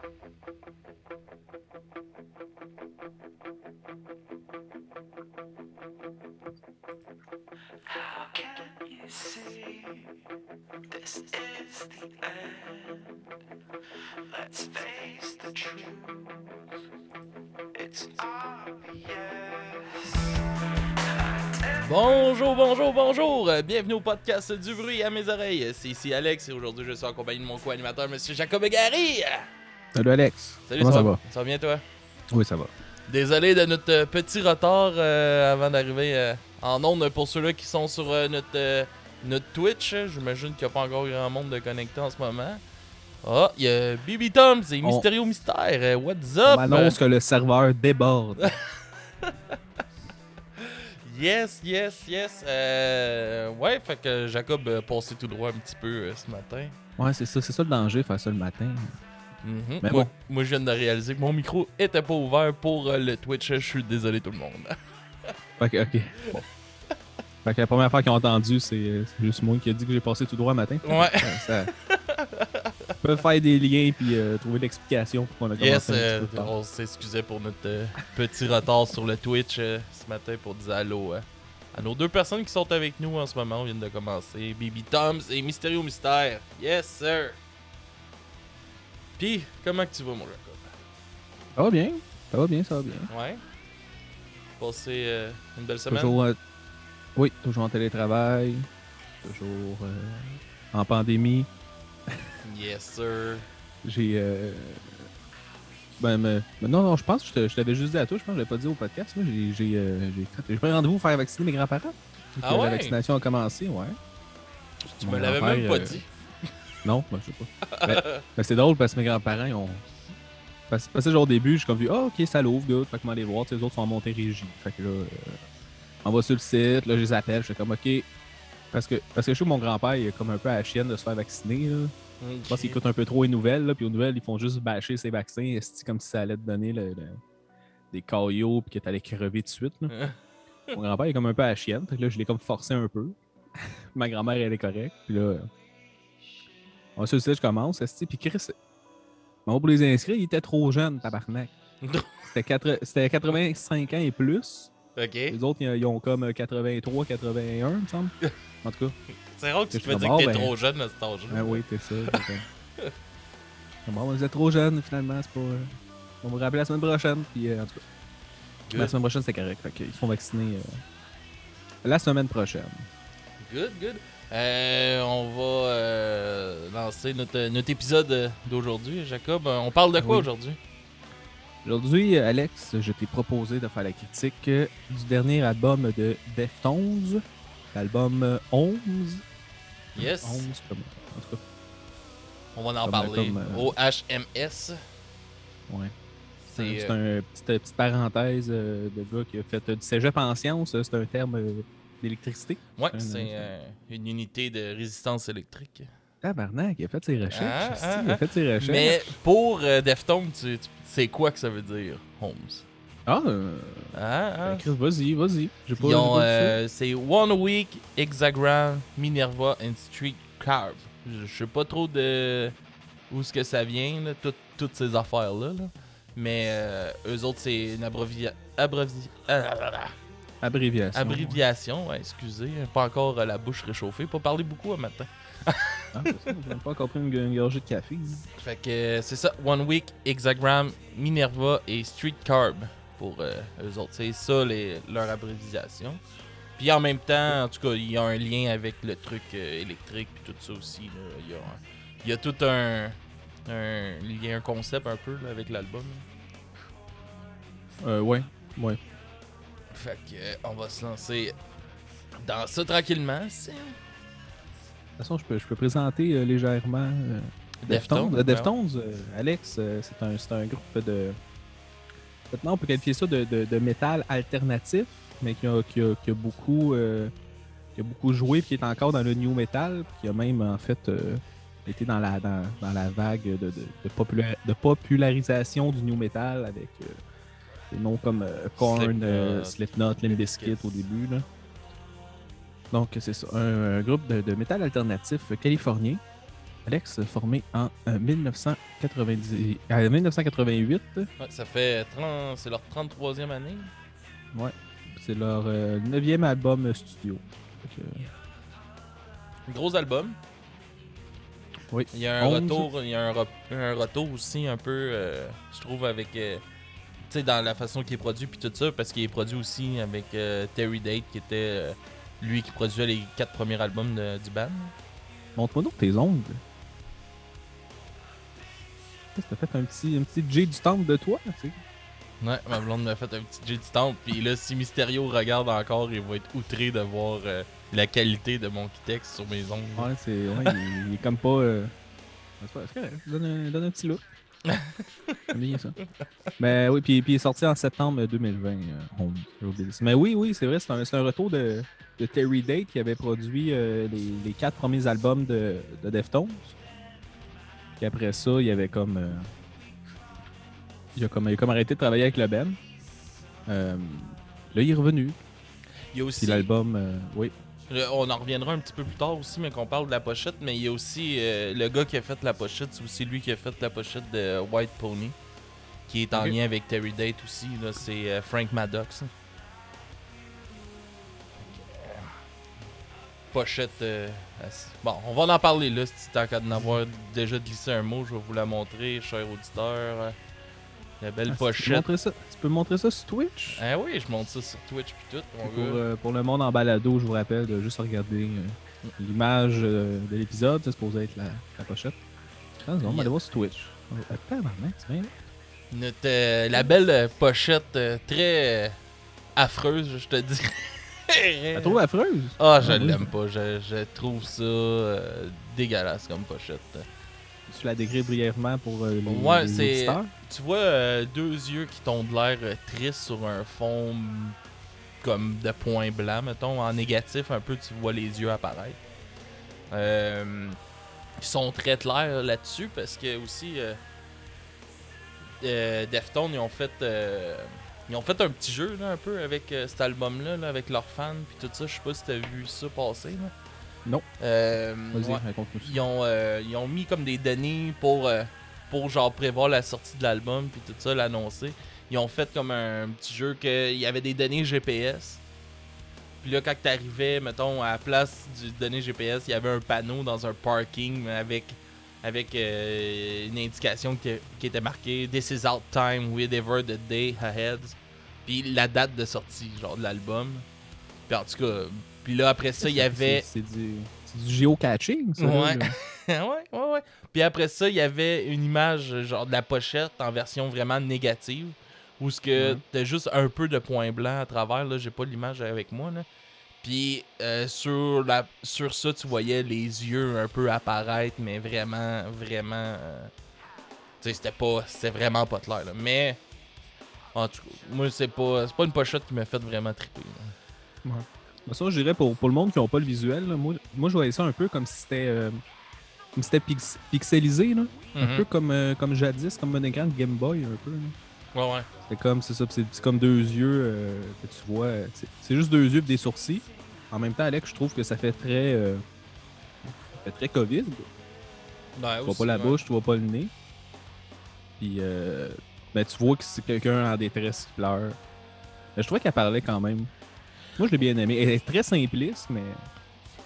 How can you see this is the end? Let's face the truth, it's obvious. Bonjour, bonjour, bonjour! Bienvenue au podcast du bruit à mes oreilles. C'est ici Alex et aujourd'hui je suis en compagnie de mon co-animateur, Monsieur Jacob Gary. Salut Alex. Salut, Comment ça va? Ça va bien toi? Oui, ça va. Désolé de notre petit retard avant d'arriver en ondes pour ceux-là qui sont sur notre Twitch. J'imagine qu'il n'y a pas encore grand monde de connecté en ce moment. Ah, il y a BB Tom, c'est Mysterio Mystère. What's up? On m'annonce que le serveur déborde. Yes. Ouais, fait que Jacob a passé tout droit un petit peu ce matin. Ouais, c'est ça le danger, faire ça le matin. Mm-hmm. Mais bon. Moi, je viens de réaliser que mon micro était pas ouvert pour le Twitch. Je suis désolé tout le monde. Ok. Bon. Fait que la première fois qu'ils ont entendu, c'est juste moi qui a dit que j'ai passé tout droit le matin. Ouais. Ça... On peut faire des liens puis trouver l'explication pour qu'on a commencé Yes, un petit peu plus tard. on s'excusait pour notre petit retard sur le Twitch ce matin pour dire allô à nos deux personnes qui sont avec nous en ce moment. On vient de commencer. BB Toms et Mysterio Mystère. Yes, sir. Pis, comment que tu vas, mon Jacob? Ça va bien. Ouais. Passé une belle semaine? Toujours, oui, toujours en télétravail. Toujours en pandémie. Yes, sir. J'ai. Non, je pense que je t'avais juste dit à toi, je pense que je l'avais pas dit au podcast. Moi, j'ai pris rendez-vous pour faire vacciner mes grands-parents. Ah ouais? La vaccination a commencé, ouais. Tu Mon me l'avais grand-père, même pas dit. Non, je sais pas. mais c'est drôle parce que mes grands-parents, ils ont. Parce que genre au début, j'ai comme vu, ok, ça l'ouvre, good. Fait que m'en aller voir, les autres sont en Montérégie. Fait que là, on va sur le site, là, je les appelle, je fais comme, ok. Parce que je sais que mon grand-père, il est comme un peu à la chienne de se faire vacciner, là. Je pense qu'il écoute un peu trop les nouvelles, là, puis aux nouvelles, ils font juste bâcher ses vaccins, comme si ça allait te donner des caillots, puis que t'allais crever tout de suite. Là. Mon grand-père il est comme un peu à la chienne, fait que là, je l'ai comme forcé un peu. Ma grand-mère, elle est correcte, puis là, on va sur le site, je commence, puis Chris, bon, pour les inscrits, il était trop jeune, tabarnak. C'était 85 ans et plus. Ok. Les autres, ils ont comme 83, 81, il me semble. En tout cas. C'est rare que tu te fais dire que t'es trop jeune à cet âge-là. Ah oui, t'es ça. Bon, vous êtes trop jeune, finalement. C'est pas. On va vous rappeler la semaine prochaine. Puis, en tout cas. Good. La semaine prochaine, c'est correct. Fait qu'ils se font vacciner la semaine prochaine. Good. On va lancer notre épisode d'aujourd'hui, Jacob. On parle de quoi aujourd'hui? Aujourd'hui, Alex, je t'ai proposé de faire la critique du dernier album de Deftones, l'album 11. Yes. 11, comme, en tout cas. On va en parler. OHMS. Ouais. C'est une petite parenthèse de gars qui a fait du cégep en sciences. C'est un terme d'électricité. Ouais, c'est une unité de résistance électrique. Tabarnak, il a fait ses recherches. Il a fait ses recherches. Mais pour Deftones, c'est quoi que ça veut dire, Holmes? Chris, vas-y. Ils ont, c'est One Week, Hexagram, Minerva et Street Carb. Je sais pas trop de où est-ce que ça vient, là, toutes ces affaires-là. Là. Mais eux autres, c'est une abréviation, ouais, excusez. Pas encore la bouche réchauffée. Pas parler beaucoup un matin. C'est ça, j'ai pas encore pris une gorgée de café. Fait que c'est ça, One Week, Hexagram, Minerva et Street Carb pour eux autres. C'est ça leur abréviation. Puis en même temps, en tout cas, il y a un lien avec le truc électrique puis tout ça aussi. Là. Il y a tout un lien, un concept un peu là, avec l'album. Ouais. Fait que on va se lancer dans ça tranquillement. De toute façon, je peux présenter légèrement Deftones. Deftones, Alex, c'est un groupe de... Maintenant, on peut qualifier ça de métal alternatif, mais qui a beaucoup joué et qui est encore dans le new metal, qui a même en fait été dans la vague de popularisation du new metal avec des noms comme Korn, Slipknot, Limp Bizkit au début. Là. Donc, c'est ça, un groupe de métal alternatif californien Alex, formé en 1988. Ouais, ça fait 30... C'est leur 33e année. Ouais. C'est leur 9e album studio. Fait que, Gros album. oui. Il y a un 11. retour, il y a un retour aussi un peu, je trouve, avec, tu sais, dans la façon qu'il est produit puis tout ça, parce qu'il est produit aussi avec Terry Date, qui était lui qui produisait les 4 premiers albums du band. Montre-moi donc tes ongles. T'as fait un petit J du temple de toi, tu sais. Ouais, ma blonde m'a fait un petit jet du temple, puis là, si Mysterio regarde encore, il va être outré de voir la qualité de mon Kitex sur mes ongles. Ouais, il est comme pas. C'est correct, donne un petit look. J'aime bien ça. Mais oui, puis il est sorti en septembre 2020. j'ai oublié ça. Mais oui, c'est vrai, c'est un retour de Terry Date qui avait produit les 4 premiers albums de Deftones. Puis après ça, il avait comme. Il a comme arrêté de travailler avec le band. Là, il est revenu. Il y a aussi, Puis l'album, oui. on en reviendra un petit peu plus tard aussi, mais qu'on parle de la pochette, mais il y a aussi le gars qui a fait la pochette, c'est aussi lui qui a fait la pochette de White Pony, qui est en Ok. lien avec Terry Date aussi, là, c'est Frank Maddox. Pochette. Bon, on va en parler là, si tant qu'à d'en avoir déjà glissé un mot, je vais vous la montrer, cher auditeur. La belle Tu pochette. peux montrer ça sur Twitch? Ah oui, je monte ça sur Twitch puis tout. Mon Pour, gars. pour le monde en balado, je vous rappelle de juste regarder l'image de l'épisode. C'est supposé être la pochette. Ah, on va aller voir sur Twitch. Attends, c'est bien. La belle pochette très affreuse, je te dis. La trouve affreuse? Ah, je oui. l'aime pas. Je trouve ça dégueulasse comme pochette. Tu la décris brièvement pour les Ouais, c'est. auditeurs? Tu vois deux yeux qui t'ont de l'air triste sur un fond comme de point blanc, mettons. En négatif, un peu, tu vois les yeux apparaître. Ils sont très clairs là-dessus parce que aussi. Deftones, ils ont fait un petit jeu là, un peu avec cet album-là, là, avec leurs fans puis tout ça. Je sais pas si t'as vu ça passer. Là. Non. Vas-y, Ouais. raconte-nous ça. Ils ont mis comme des données pour genre prévoir la sortie de l'album puis tout ça, l'annoncer. Ils ont fait comme un petit jeu qu'il y avait des données GPS. Puis là, quand t'arrivais, mettons, à la place du données GPS, il y avait un panneau dans un parking avec une indication qui était marquée This is out time, whatever the day ahead. Puis la date de sortie, genre de l'album. Puis en tout cas, puis là après ça, il y avait. C'est du géocaching, ça. là, Ouais. là. ouais. Puis après ça, il y avait une image genre de la pochette en version vraiment négative. Où ce que t'as juste un peu de point blanc à travers. Là, j'ai pas l'image avec moi. Là. Puis sur ça, tu voyais les yeux un peu apparaître, mais vraiment. Tu sais, c'était vraiment pas clair. Là. Mais en tout cas, moi, c'est pas une pochette qui m'a fait vraiment triper. Là. Ouais. Ben, ça, je dirais pour le monde qui n'a pas le visuel, là, moi je voyais ça un peu comme si c'était pixelisé, là. Un peu comme jadis, comme un écran de Game Boy, un peu. Là. Ouais. C'est comme, c'est ça, c'est comme deux yeux que tu vois. C'est juste deux yeux et des sourcils. En même temps, Alex, je trouve que ça fait très COVID. Ouais, Tu vois pas la bouche, tu vois pas le nez. Puis, ben, tu vois que c'est quelqu'un en détresse qui pleure. Mais je trouvais qu'elle parlait quand même. Moi, je l'ai bien aimé. Elle est très simpliste, mais.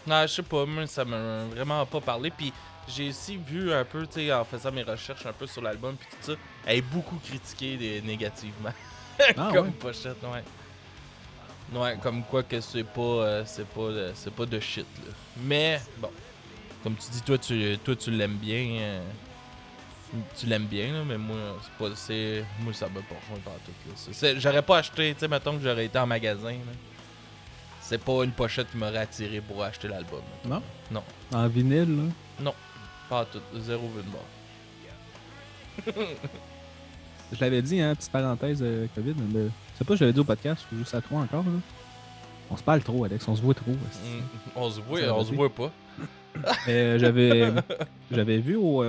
Non, je sais pas, moi, ça m'a vraiment pas parlé. Puis j'ai aussi vu un peu, tu sais, en faisant mes recherches un peu sur l'album, puis tout ça, elle est beaucoup critiquée négativement. Comme pochette, ouais. Ouais, comme quoi que c'est pas de shit, là. Mais, bon, comme tu dis, toi, tu l'aimes bien. Tu l'aimes bien, là, mais moi, moi, ça m'a pas rejoint par tout, là. J'aurais pas acheté, tu sais, mettons que j'aurais été en magasin, là. C'est pas une pochette qui m'aurait attiré pour acheter l'album. Non? Non. En vinyle, là. Non. Pas à tout. Zéro vu de bord. Je l'avais dit, hein, petite parenthèse COVID. Mais, je sais pas, je l'avais dit au podcast ou juste à toi encore, là. On se parle trop, Alex. On se voit trop. On se voit pas. J'avais vu aux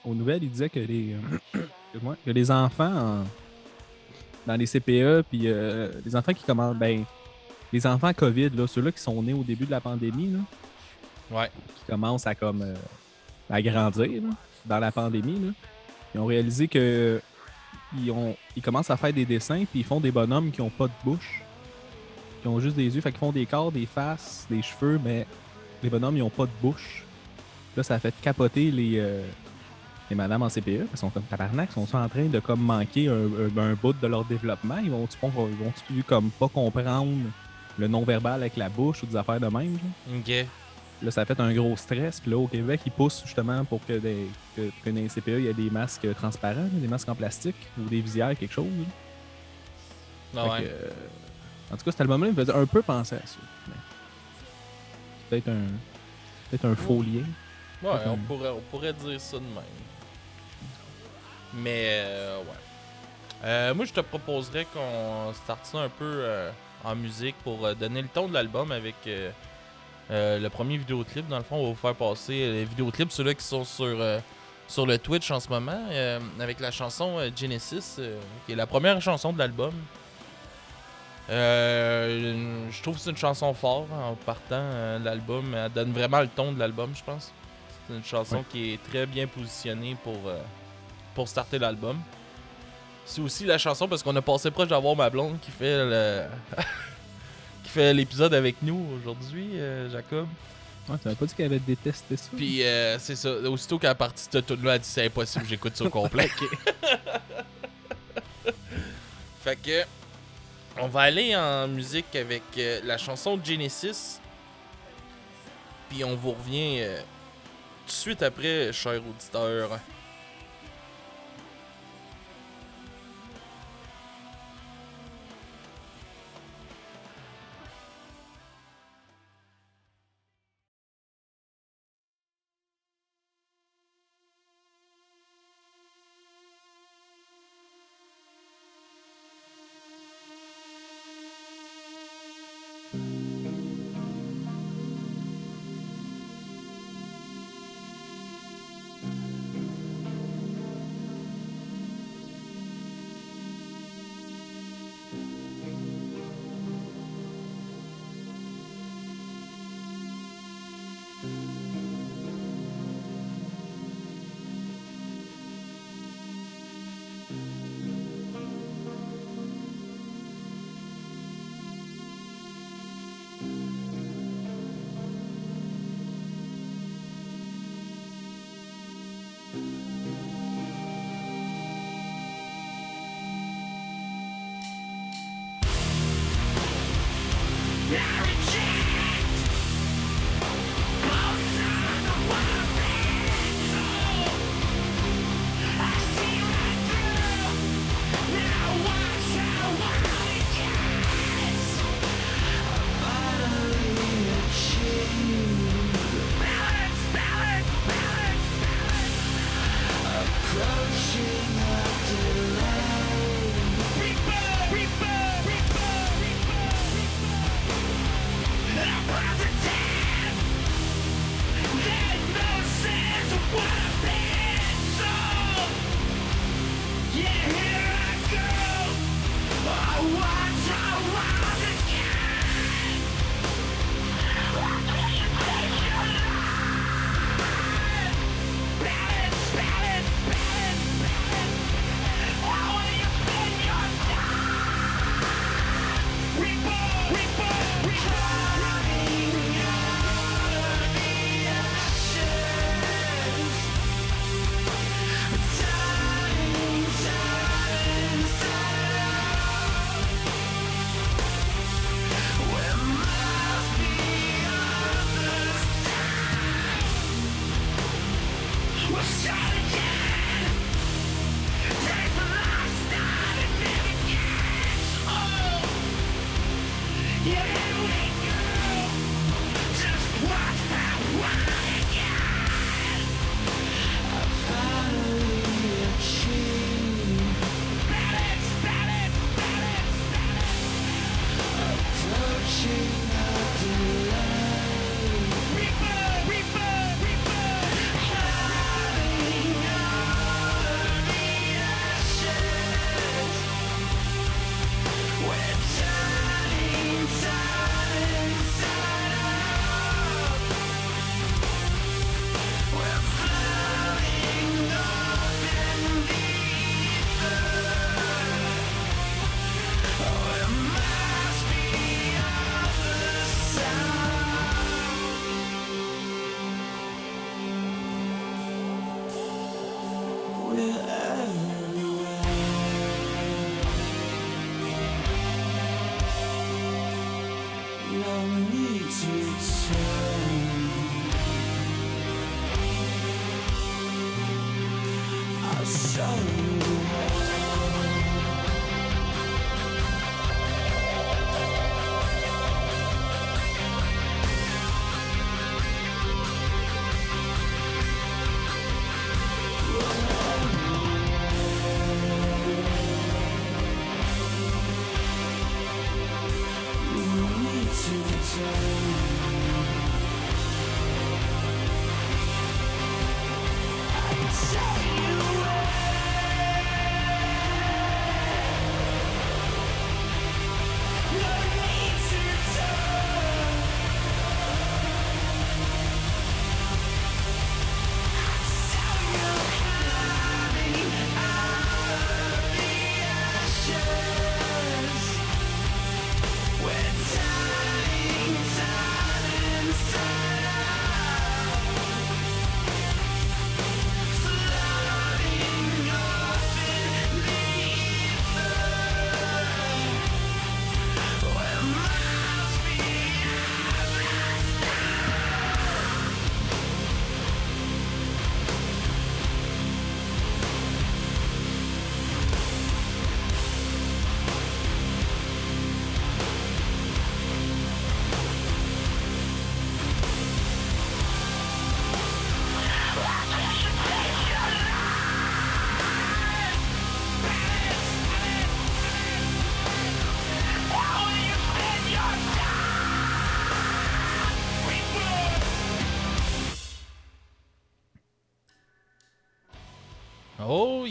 nouvelles, il disait que les enfants dans les CPE, puis les enfants qui commencent, les enfants COVID, là, ceux-là qui sont nés au début de la pandémie, là, Ouais. qui commencent à comme à grandir là, dans la pandémie. Là. Ils ont réalisé que ils commencent à faire des dessins puis ils font des bonhommes qui ont pas de bouche, qui ont juste des yeux. Fait qu'ils font des corps, des faces, des cheveux, mais les bonhommes, ils ont pas de bouche. Là, ça a fait capoter les madames en CPE, parce qu'ils sont comme tabarnak, ils sont en train de comme manquer un bout de leur développement. Ils vont-tu comme pas comprendre le non-verbal avec la bouche ou des affaires de même? Là? Ok. Là, ça a fait un gros stress. Puis là, au Québec, ils poussent justement pour que dans les CPE, il y ait des masques transparents, là, des masques en plastique ou des visières, quelque chose. Ah ouais. En tout cas, cet album-là, il me faisait un peu penser à ça. Mais c'est peut-être un faux lien. Ouais, on pourrait dire ça de même. Mais, ouais. Moi, je te proposerais qu'on starte ça un peu en musique pour donner le ton de l'album avec le premier vidéoclip. Dans le fond, on va vous faire passer les vidéoclips, ceux-là qui sont sur le Twitch en ce moment, avec la chanson Genesis, qui est la première chanson de l'album. Je trouve que c'est une chanson forte en partant l'album. Elle donne vraiment le ton de l'album, je pense. C'est une chanson qui est très bien positionnée pour starter l'album. C'est aussi la chanson parce qu'on a passé proche d'avoir ma blonde qui fait qui fait l'épisode avec nous aujourd'hui, Jacob. Ouais, tu m'as pas dit qu'elle avait détesté ça. Puis c'est ça, aussitôt qu'elle a parti de cette tune-là, elle a dit c'est impossible, j'écoute ça au complet. Fait que on va aller en musique avec la chanson Genesis. Puis on vous revient tout de suite après, chers auditeurs.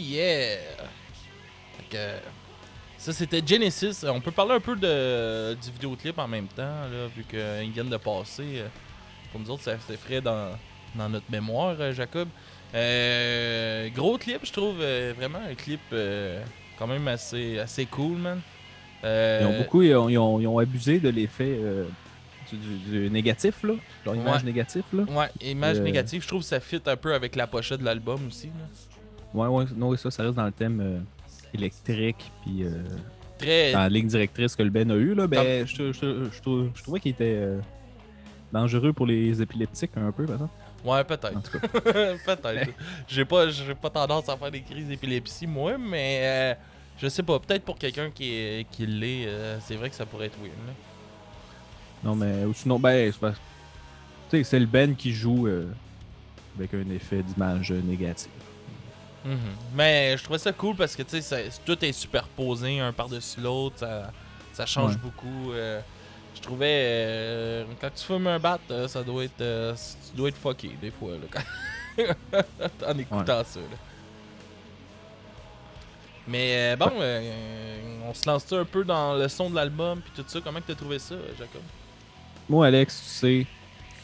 yeah! Fait que, ça, c'était Genesis. On peut parler un peu du vidéoclip en même temps, là, vu qu'ils viennent de passer. Pour nous autres, c'est frais dans notre mémoire, Jacob. Gros clip, je trouve. Vraiment un clip quand même assez cool, man. Ils ont abusé de l'effet du négatif, là. Leur image négative, là. Ouais, image négative. Je trouve que ça fit un peu avec la pochette de l'album aussi, là. Ouais, non, ça reste dans le thème électrique, puis Très... dans la ligne directrice que le Ben a eu, là. Ben, je trouvais qu'il était dangereux pour les épileptiques, un peu, par exemple. Ouais, peut-être. En tout cas. Peut-être. J'ai pas tendance à faire des crises d'épilepsie, moi, mais je sais pas. Peut-être pour quelqu'un qui l'est, c'est vrai que ça pourrait être weird, là. Non, mais ou sinon, ben, tu sais, c'est le Ben qui joue avec un effet d'image négative. Mm-hmm. Mais je trouvais ça cool parce que tu sais, tout est superposé un par-dessus l'autre, ça change beaucoup. Je trouvais quand tu fumes un bat, ça doit être tu dois être fucké des fois là, en écoutant ça. Là. Mais bon, on se lance un peu dans le son de l'album puis tout ça. Comment t'as trouvé ça, Jacob? Moi, Alex, tu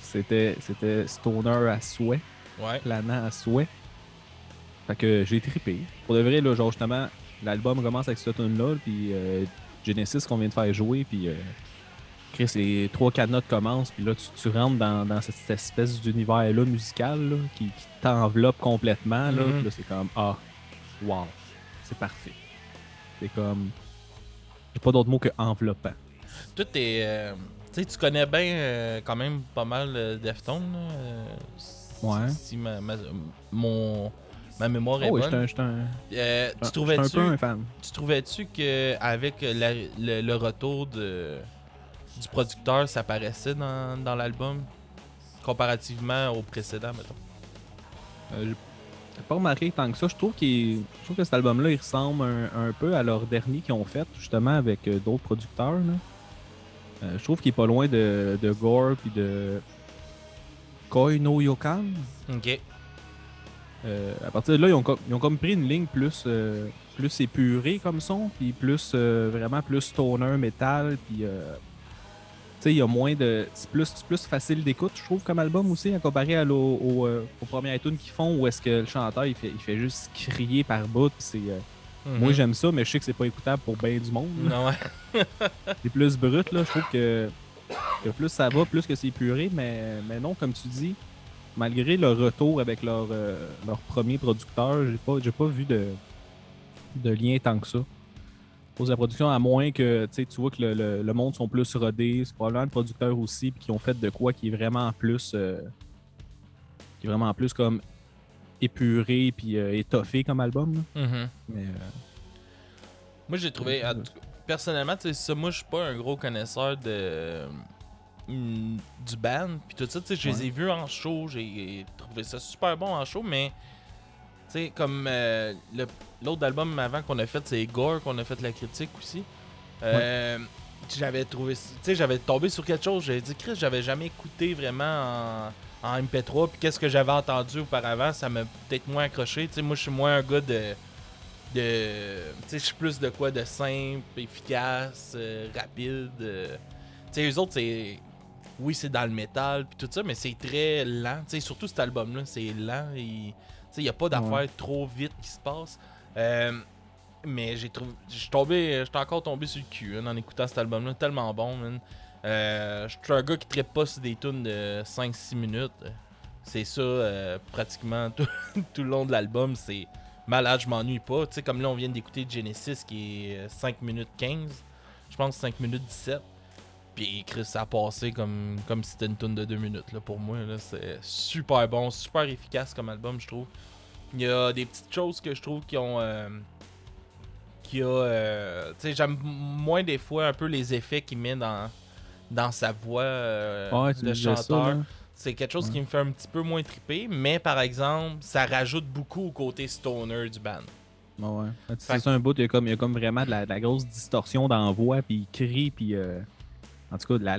sais, c'était stoner à souhait, planant à souhait. Fait que j'ai trippé. Pour de vrai, là, genre justement, l'album commence avec cette tune-là, puis Genesis qu'on vient de faire jouer, puis Chris, les 3-4 notes commencent, puis là, tu rentres dans cette espèce d'univers-là musical là, qui t'enveloppe complètement. Là, puis là, c'est comme, wow, c'est parfait. C'est comme, j'ai pas d'autre mot que enveloppant. Tout est... tu sais, tu connais bien quand même pas mal Deftones. Ouais. Si ma mémoire est bonne. Tu trouvais-tu un peu un fan. Tu trouvais-tu qu'avec le retour du producteur, ça paraissait dans l'album comparativement au précédent, mettons? J'ai pas remarqué tant que ça. Je trouve que cet album-là, il ressemble un peu à leur dernier qu'ils ont fait, justement, avec d'autres producteurs. Là. Je trouve qu'il est pas loin de Gore puis de Koi no Yokan. Ok. À partir de là, ils ont comme pris une ligne plus épurée comme son, puis vraiment plus stoner, metal, puis tu sais, il y a moins de... C'est plus facile d'écoute, je trouve, comme album aussi, à comparer aux premières tunes qu'ils font, où est-ce que le chanteur, il fait juste crier par bout, puis c'est... Moi, j'aime ça, mais je sais que c'est pas écoutable pour bien du monde. Non, ouais. C'est plus brut, là, je trouve que plus ça va, plus que c'est épuré, mais non, comme tu dis, malgré leur retour avec leur premier producteur, j'ai pas vu de lien tant que ça. Pose la production, à moins que tu vois que le monde sont plus rodés, c'est probablement le producteur aussi, puis qui ont fait de quoi qui est vraiment plus comme épuré puis étoffé comme album. Mm-hmm. Mais moi j'ai trouvé personnellement, tu sais, ça, moi je suis pas un gros connaisseur du band puis tout ça, tu sais, je les ai vus en show, j'ai trouvé ça super bon en show, mais tu sais, comme l'autre album avant qu'on a fait, c'est Gore, qu'on a fait la critique aussi. J'avais trouvé, tu sais, j'avais tombé sur quelque chose, j'avais dit, Chris, j'avais jamais écouté vraiment en MP3, puis qu'est-ce que j'avais entendu auparavant, ça m'a peut-être moins accroché. Tu sais, moi, je suis moins un gars de tu sais, je suis plus de quoi, de simple, efficace, rapide. Tu sais, eux autres, oui, c'est dans le métal, puis tout ça, mais c'est très lent. Tu sais, surtout cet album-là, c'est lent et... Il n'y a pas d'affaires trop vite qui se passent. Mais j'étais encore tombé sur le cul en écoutant cet album-là. Tellement bon, man. Je suis un gars qui ne traite pas sur des tunes de 5-6 minutes. C'est ça, pratiquement tout le long de l'album. C'est malade, je m'ennuie pas. Tu sais, comme là, on vient d'écouter Genesis qui est 5 minutes 15. Je pense 5 minutes 17. Puis Chris, ça a passé comme si c'était une tune de 2 minutes là, pour moi. Là. C'est super bon, super efficace comme album, je trouve. Il y a des petites choses que je trouve qui ont... tu sais, j'aime moins des fois un peu les effets qu'il met dans sa voix de chanteur. C'est quelque chose qui me fait un petit peu moins triper, mais par exemple, ça rajoute beaucoup au côté stoner du band. Ouais. C'est ça un bout, il y a comme vraiment de la grosse distorsion dans la voix, puis il crie, puis... En tout cas,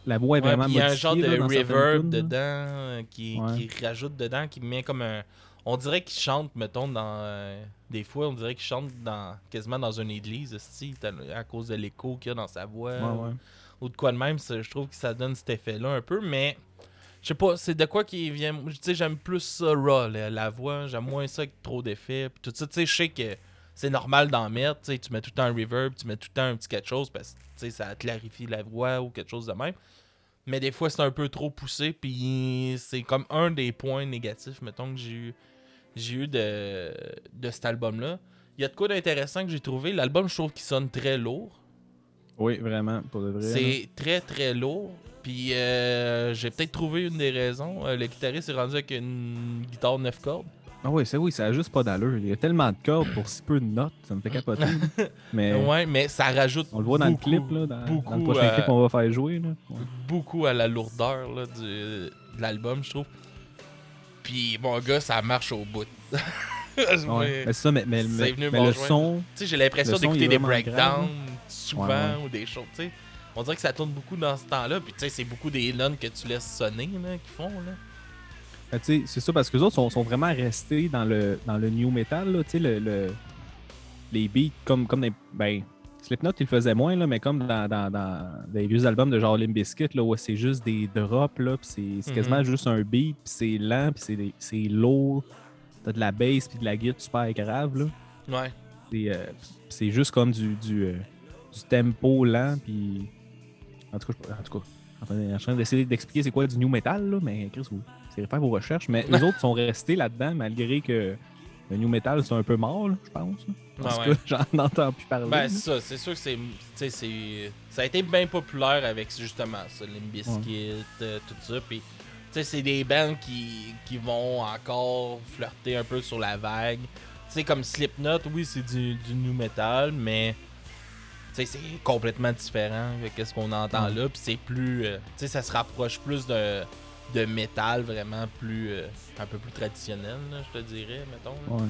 la voix est vraiment modifiée. Il y a un genre de là, reverb dedans qui rajoute dedans, qui met comme On dirait qu'il chante, mettons, dans. Des fois, on dirait qu'il chante quasiment dans une église, à cause de l'écho qu'il y a dans sa voix. Ouais. Ou de quoi de même. Je trouve que ça donne cet effet-là un peu, mais. Je sais pas, c'est de quoi qui vient. Tu sais, j'aime plus ça raw, la voix. J'aime moins ça avec trop d'effets. Puis tout ça, tu sais, je sais que c'est normal d'en mettre. Tu sais, tu mets tout le temps un reverb, tu mets tout le temps un petit quelque chose parce que tu sais, ça clarifie la voix ou quelque chose de même. Mais des fois, c'est un peu trop poussé. Puis c'est comme un des points négatifs, mettons, que j'ai eu de cet album-là. Il y a de quoi d'intéressant que j'ai trouvé. L'album, je trouve qu'il sonne très lourd. Oui, vraiment, pour de vrai. C'est très très lourd. Puis j'ai peut-être trouvé une des raisons. Le guitariste est rendu avec une guitare 9 cordes. Ah oui, ça a juste pas d'allure. Il y a tellement de cordes pour si peu de notes, ça me fait capoter. Mais Ouais, mais ça rajoute. on le voit dans beaucoup, le clip, là, dans le prochain à, clip qu'on va faire jouer. Là. Ouais. beaucoup à la lourdeur là, de l'album, je trouve. Puis mon gars, ça marche au bout. Ouais. Mais c'est ça, mais c'est venu le son. Tu sais, j'ai l'impression le son, d'écouter il est des vraiment breakdowns grave, souvent Ouais. ou des choses, tu sais. On dirait que ça tourne beaucoup dans ce temps-là. Puis tu sais, c'est beaucoup des luns que tu laisses sonner là, qu'ils font. Là. Tu sais, c'est ça, parce que les autres sont vraiment restés dans le new metal, là, tu sais, les beats comme des. Ben, Slipknot, il le faisait moins, là, mais comme dans des vieux albums de genre Limp Bizkit, là, où c'est juste des drops, là, pis c'est quasiment juste un beat, pis c'est lent, pis c'est lourd. T'as de la bass pis de la guitare super grave, là. Ouais. C'est juste comme du tempo lent, puis en tout cas, enfin, je suis en train d'essayer d'expliquer c'est quoi du new metal, là, mais Chris, c'est faire vos recherches. Mais les autres sont restés là-dedans, malgré que le new metal, c'est un peu mort, là, je pense. En tout cas, j'en entends plus parler. Ben, c'est ça. C'est sûr que ça a été bien populaire avec justement ça, Limp Bizkit, tout ça. Puis, tu sais, c'est des bands qui vont encore flirter un peu sur la vague. Tu sais, comme Slipknot, oui, c'est du new metal, mais tu sais, c'est complètement différent de ce qu'on entend là. Puis c'est plus. Tu sais, ça se rapproche plus de métal vraiment plus. Un peu plus traditionnel, là, je te dirais, mettons. Là. Ouais.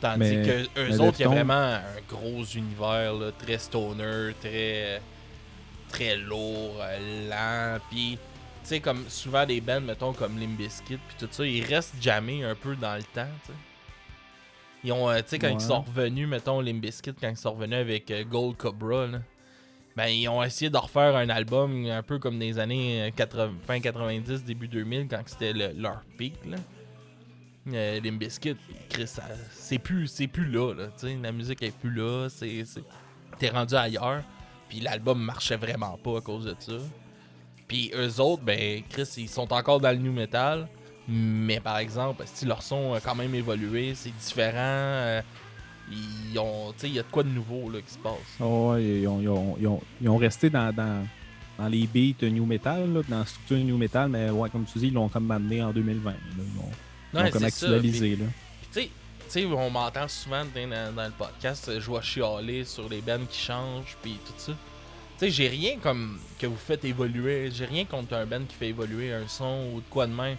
Tandis que eux autres, il y a Deftones, vraiment un gros univers, là, très stoner, très lourd, lent. Puis, tu sais, comme souvent des bands, mettons, comme Limp Bizkit, puis tout ça, ils restent jammés un peu dans le temps, tu sais. Ils ont, tu sais, quand ils sont revenus, mettons, Limp Bizkit, quand ils sont revenus avec Gold Cobra, là, ben, ils ont essayé de refaire un album un peu comme des années fin 90, début 2000, quand c'était leur pic, là. Limp Bizkit, Chris, c'est plus là, tu sais, la musique est plus là, t'es rendu ailleurs, puis l'album marchait vraiment pas à cause de ça. Puis eux autres, ben Chris, ils sont encore dans le new metal, mais par exemple, si leur son a quand même évolué, c'est différent, ils ont, tu sais, il y a de quoi de nouveau là qui se passe. Oh, ouais, ils ont resté dans les beats new metal, là, dans la structure new metal, mais ouais, comme tu dis, ils l'ont comme amené en 2020. Là, ils ont comme actualisé. Là. Puis, tu sais, on m'entend souvent dans le podcast, je vois chialer sur les bands qui changent, puis tout ça. Tu sais, j'ai rien comme que vous faites évoluer, j'ai rien contre un band qui fait évoluer un son ou de quoi de même.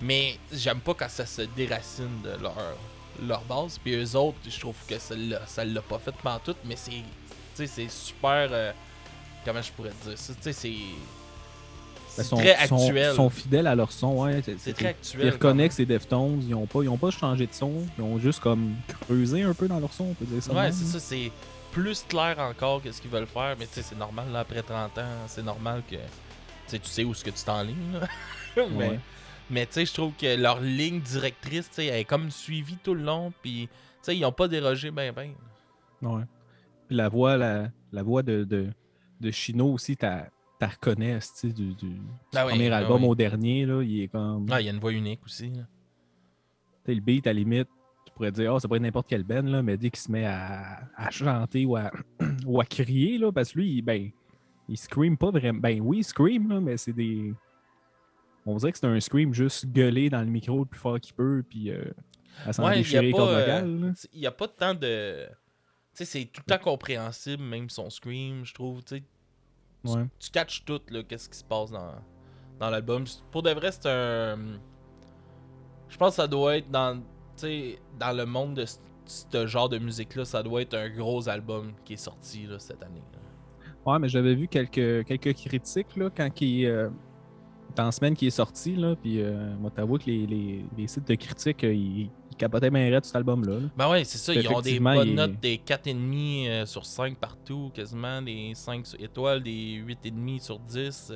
Mais j'aime pas quand ça se déracine de leur base. Puis eux autres, je trouve que ça l'a pas fait pantoute, mais c'est super. Comment je pourrais te dire ça? Tu sais, c'est très actuel. Ils sont fidèles à leur son, ouais. C'est très actuel. Ils reconnaissent que c'est Deftones, ils ont pas changé de son, ils ont juste comme creusé un peu dans leur son, on peut dire ça. Ouais, c'est ça, c'est plus clair encore que ce qu'ils veulent faire, mais tu sais, c'est normal, là, après 30 ans, c'est normal que tu sais où est-ce que tu t'enlignes, là. Mais tu sais, je trouve que leur ligne directrice, tu sais, elle est comme suivie tout le long, puis tu sais, ils ont pas dérogé ben. Ouais. Puis la voix de Chino aussi, t'as reconnais, tu sais, du premier album au dernier, là, il est comme... Ah, il y a une voix unique aussi, là. Tu sais, le beat, à la limite, tu pourrais dire, ça pourrait être n'importe quel band, là, mais dès qu'il se met à chanter ou à crier, là, parce que lui, il scream pas vraiment. Ben oui, il scream, là, mais c'est des... On dirait que c'est un scream juste gueulé dans le micro le plus fort qu'il peut, puis à s'en déchirer comme vocal. Il n'y a pas de temps de... Tu sais, c'est tout le temps compréhensible, même son scream, je trouve, tu sais. Tu catches tout, là, qu'est-ce qui se passe dans l'album. Pour de vrai, c'est un... Je pense que ça doit être dans le monde de ce genre de musique-là, ça doit être un gros album qui est sorti là, cette année. Là. Ouais, mais j'avais vu quelques critiques là, quand il... en semaine qui est sorti, là, puis moi, t'avoue que les sites de critique, ils capotaient bien raide cet album-là. Là. Ben ouais, c'est ça, ils ont des Effectivement, bonnes il est- notes, des 4,5 sur 5 partout, quasiment, des 5 étoiles, des 8,5 sur 10.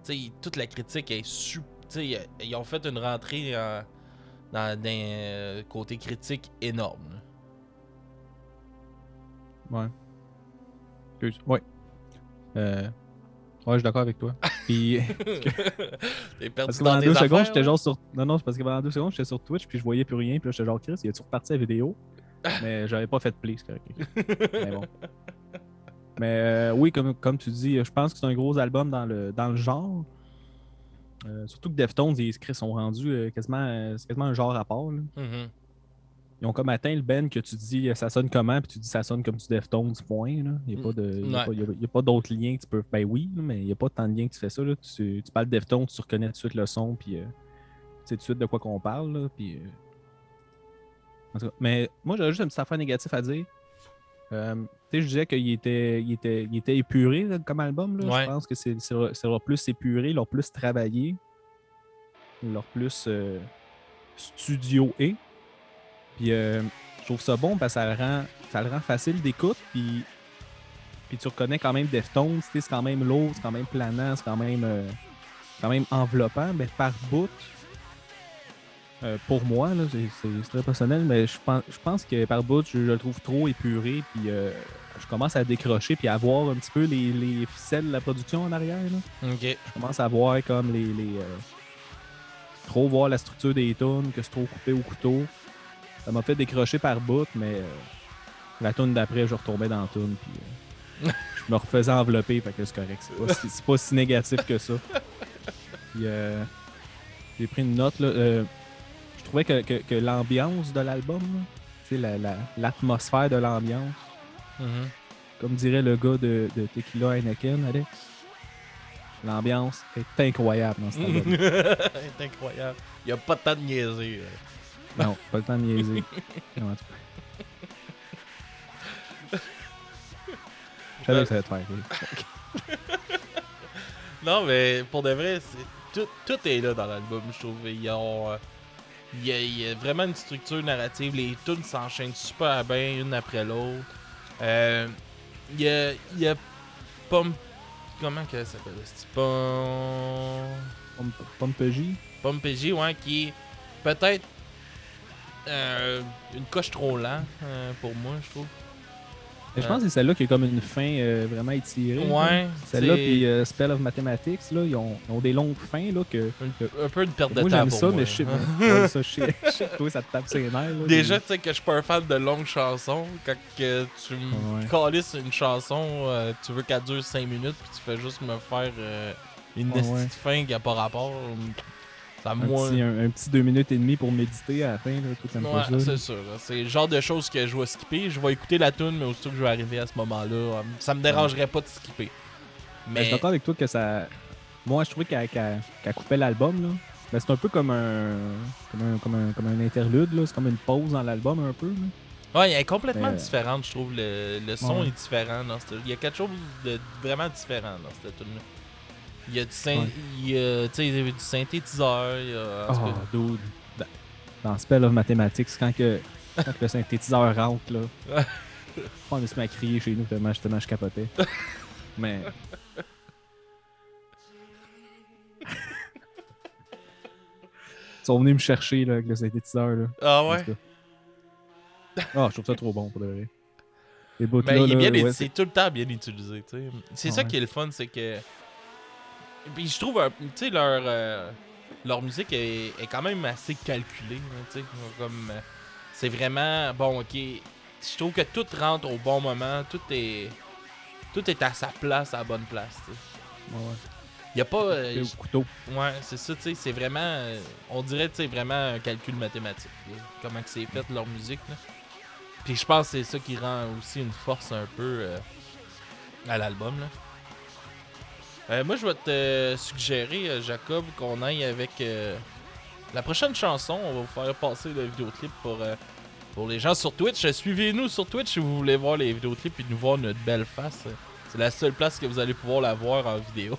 Tu sais, toute la critique est super. Tu sais, ils ont fait une rentrée dans un côté critique énorme. Là. Ouais. Excuse. Ouais. Ouais, je suis d'accord avec toi. Puis. T'es Parce perdu que dans pendant tes 2 affaires. secondes, j'étais là? genre sur. Non, c'est parce que pendant 2 secondes, j'étais sur Twitch, puis je voyais plus rien, puis là, j'étais genre, Chris, il a-tu reparti la vidéo? Mais j'avais pas fait play, c'est correct. Mais bon. Mais oui, comme tu dis, je pense que c'est un gros album dans le genre. Surtout que Deftones, ils sont rendus quasiment, c'est quasiment un genre à part. Là. Mhm. Ils ont comme atteint le band que tu dis ça sonne comment, puis tu dis ça sonne comme du Deftones, point. Là. Il n'y a pas de- il y a Ouais. pas- il y a pas d'autres liens que tu peux. Ben oui, mais il n'y a pas tant de liens que tu fais ça. Là. Tu parles Deftones, tu reconnais tout de suite le son, puis tu sais tout de suite de quoi qu'on parle. Là, puis, en tout cas, mais moi, j'aurais juste un petit affaire négatif à dire. Tu sais, je disais qu'il était épuré là, comme album. Là. Ouais. Je pense que c'est leur plus épuré, leur plus travaillé, leur plus studio-et. Puis je trouve ça bon parce que ça le rend facile d'écoute. Puis tu reconnais quand même Deftones. Tu sais, c'est quand même lourd, c'est quand même planant, c'est quand même enveloppant. Mais par bout, pour moi, là, c'est très personnel, mais je pense que par bout, je le trouve trop épuré. Puis je commence à décrocher puis à voir un petit peu les ficelles de la production en arrière. Là. Ok. Je commence à voir comme trop voir la structure des tunes, que c'est trop coupé au couteau. Ça m'a fait décrocher par bout, mais la tune d'après, je retombais dans la tune, puis je me refaisais envelopper, fait que c'est correct. C'est pas si négatif que ça. Puis, j'ai pris une note, là. Je trouvais que l'ambiance de l'album, là, tu sais, l'atmosphère de l'ambiance, Mhm. comme dirait le gars de Tequila Heineken, Alex, l'ambiance est incroyable dans cet album. C'est incroyable. Il n'y a pas de temps de niaiser. Non, pas le temps de niaiser. Non, en tout cas. Je savais que ça allait te faire rire. Non, mais pour de vrai, tout est là dans l'album, je trouve. Il y a vraiment une structure narrative. Les tunes s'enchaînent super bien, une après l'autre. Il y a Comment que ça s'appelle? C'est Pompeji. PG, ouais, qui est peut-être une coche trop lent pour moi, je trouve. Mais je pense que c'est celle-là qui est comme une fin vraiment étirée. Ouais. Là. Celle-là, c'est puis Spell of Mathematics, là, ils ont des longues fins. Là, que un peu une perte de moi, temps j'aime pour ça, moi. mais je sais ouais, ça, je sais que toi, ça te tape ses nerfs. Là, Déjà, tu sais que je suis pas un fan de longues chansons. Quand que tu me Ouais. calisses une chanson, tu veux qu'elle dure 5 minutes, puis tu fais juste me faire une Ouais, petite ouais. fin qui a pas rapport. Ça un moi. petit 2 minutes et demie pour méditer à la fin. Là, tout t'aimes pas ça. Ouais, c'est Là. sûr. là. C'est le genre de choses que je vais skipper. Je vais écouter la tune, mais aussitôt que je vais arriver à ce moment-là, ça me dérangerait pas de skipper. Mais je Mais suis d'accord avec toi que ça. Moi, je trouvais qu'elle coupait l'album. Là. Mais c'est un peu comme comme un interlude. Là. C'est comme une pause dans l'album un peu. Là. ouais, elle est complètement Mais- différente, je trouve. Le son Ouais. est différent dans cette. Il y a quelque chose de vraiment différent dans cette tune-là. Il y a Ouais. il y a, tu sais, il y a du synthétiseur. Il y a, en tout cas, Dude. Dans Spell of Mathematics, quand le synthétiseur rentre, là. On se met à crier chez nous tellement je capotais. Mais. Ils sont venus me chercher là, avec le synthétiseur. Là. Ah En ouais? tout cas. Je trouve ça trop bon pour de vrai. Les bouts Mais là, il est là, bien, ouais, c'est tout le temps bien utilisé, tu sais. C'est Ah ça ouais. qui est le fun, c'est que. Puis je trouve, tu sais, leur musique est quand même assez calculée, là, tu sais. Comme. C'est vraiment. Bon, ok. Je trouve que tout rentre au bon moment, tout est à sa place, à la bonne place, tu sais. ouais. Il y a pas. Coupé au couteau. Ouais, c'est ça, tu sais, c'est vraiment. On dirait, tu sais, vraiment un calcul mathématique. Là, comment que c'est fait leur musique, là. Puis je pense que c'est ça qui rend aussi une force un peu à l'album, là. Moi, je vais te suggérer, Jacob, qu'on aille avec la prochaine chanson. On va vous faire passer le vidéoclip pour les gens sur Twitch. Suivez-nous sur Twitch si vous voulez voir les vidéoclips et nous voir notre belle face. C'est la seule place que vous allez pouvoir la voir en vidéo.